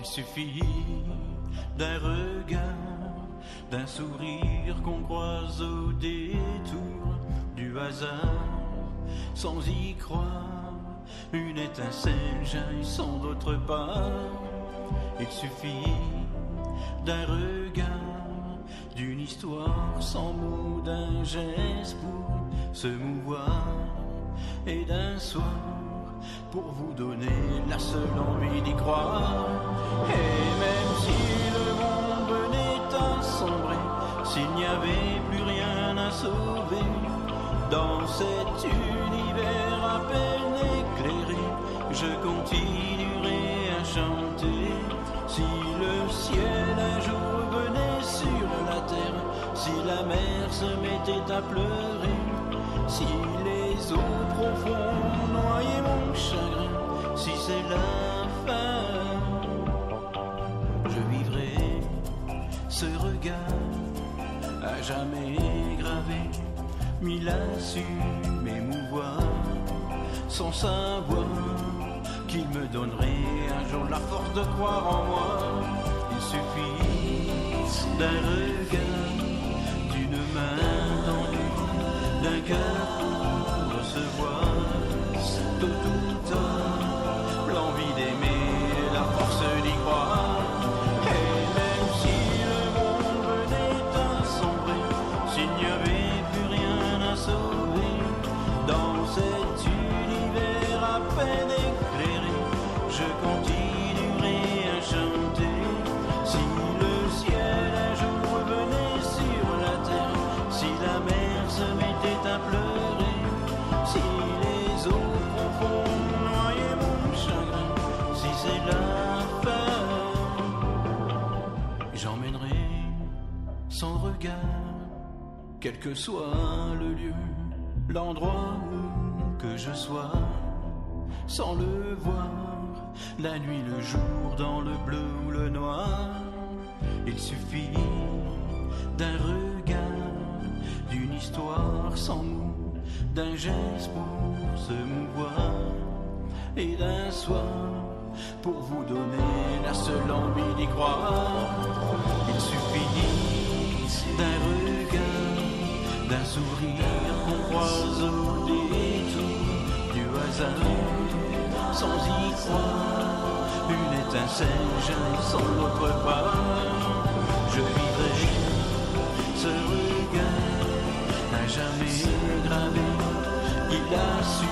suffit d'un regard, d'un sourire qu'on croise au détour du hasard, sans y croire, une étincelle jaillit sans d'autre part. Il suffit d'un regard, d'une histoire sans mots, d'un geste pour se mouvoir, et d'un soir pour vous donner la seule envie d'y croire. Et même si le monde venait à sombrer, s'il n'y avait plus rien à sauver, dans cet univers à peine éclairé, je continuerai à chanter. Si le ciel un jour venait sur la terre, si la mer se mettait à pleurer, si les eaux profondes noyaient mon chagrin, si c'est la fin, je vivrai ce regard à jamais gravé, mille à su m'émouvoir, sans savoir qu'il me donnerait un jour la force de croire en moi. Il suffit d'un regard, d'une main tendue, d'un cœur pour recevoir tôt ou tard l'envie d'aimer, la force d'y croire. Et même si le monde venait à sombrer, s'il n'y avait plus rien à sauver, dans cet univers à peine éclairé, je continuerai à chanter. Si le ciel un jour venait sur la terre, si la mer se mettait à pleurer, si les eaux profondes noyaient mon chagrin, si c'est la fin, j'emmènerai sans regard, quel que soit le lieu, l'endroit où que je sois, sans le voir, la nuit, le jour, dans le bleu ou le noir. Il suffit d'un regard, d'une histoire sans mots, d'un geste pour se mouvoir, et d'un soir pour vous donner la seule envie d'y croire. Il suffit d'un regard, d'un sourire qu'on croise au détour du hasard, sans y croire, une étincelle jaillit sans l'autre part. Je vivrai ce regard à jamais gravé, il a su